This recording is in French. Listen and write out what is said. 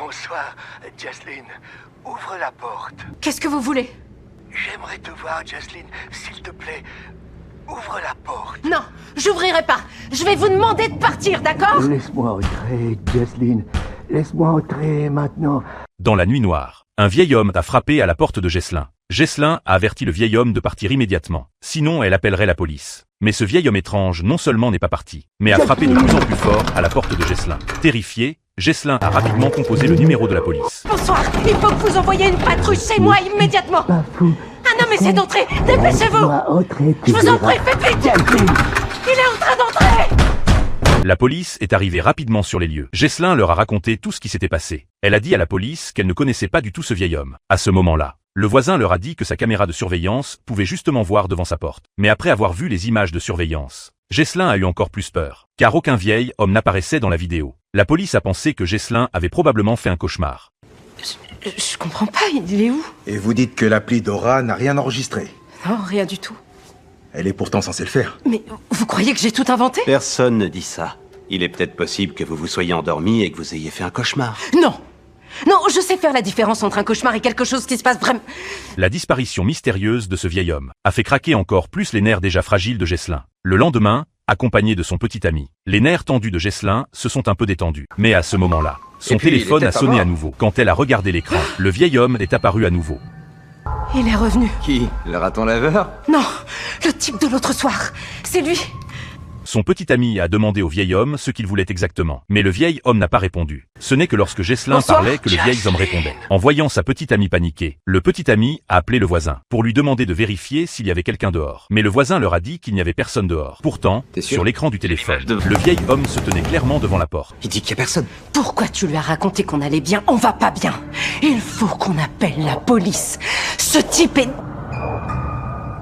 Bonsoir, Jaslyn. Ouvre la porte. Qu'est-ce que vous voulez? J'aimerais te voir, Jaslyn. S'il te plaît, ouvre la porte. Non, j'ouvrirai pas. Je vais vous demander de partir, d'accord? Laisse-moi entrer, Jaslyn. Laisse-moi entrer maintenant. Dans la nuit noire, un vieil homme a frappé à la porte de Ghislain. Ghislain a averti le vieil homme de partir immédiatement, sinon elle appellerait la police. Mais ce vieil homme étrange non seulement n'est pas parti, mais a frappé de plus en plus fort à la porte de Ghislain. Terrifié, Ghislain a rapidement composé le numéro de la police. Bonsoir, il faut que vous envoyiez une patrouille chez moi immédiatement. Pas fou. Un homme essaie d'entrer, dépêchez-vous. Laisse-moi entrer, tu Je vous en verras. prie, faites vite. Jaslyn. Il est en train d'entrer. La police est arrivée rapidement sur les lieux. Ghislain leur a raconté tout ce qui s'était passé. Elle a dit à la police qu'elle ne connaissait pas du tout ce vieil homme. À ce moment-là, le voisin leur a dit que sa caméra de surveillance pouvait justement voir devant sa porte. Mais après avoir vu les images de surveillance, Ghislain a eu encore plus peur, car aucun vieil homme n'apparaissait dans la vidéo. La police a pensé que Ghislain avait probablement fait un cauchemar. Je comprends pas, il est où? Et vous dites que l'appli Dora n'a rien enregistré. Non, rien du tout. Elle est pourtant censée le faire. Mais vous croyez que j'ai tout inventé? Personne ne dit ça. Il est peut-être possible que vous vous soyez endormi et que vous ayez fait un cauchemar. Non. Non, je sais faire la différence entre un cauchemar et quelque chose qui se passe vraiment... La disparition mystérieuse de ce vieil homme a fait craquer encore plus les nerfs déjà fragiles de Ghislain. Le lendemain, accompagné de son petit ami, les nerfs tendus de Ghislain se sont un peu détendus. Mais à ce moment-là, son téléphone a sonné à nouveau. Quand elle a regardé l'écran, le vieil homme est apparu à nouveau. Il est revenu. Qui? Le raton laveur? Non, le type de l'autre soir. C'est lui. Son petit ami a demandé au vieil homme ce qu'il voulait exactement. Mais le vieil homme n'a pas répondu. Ce n'est que lorsque Ghislain Bonsoir, parlait que le vieil homme répondait. En voyant sa petite amie paniquer, le petit ami a appelé le voisin pour lui demander de vérifier s'il y avait quelqu'un dehors. Mais le voisin leur a dit qu'il n'y avait personne dehors. Pourtant, T'es sûr? sur l'écran du téléphone, le vieil homme se tenait clairement devant la porte. Il dit qu'il y a personne. Pourquoi tu lui as raconté qu'on allait bien? On va pas bien. Il faut qu'on appelle la police. Ce type est...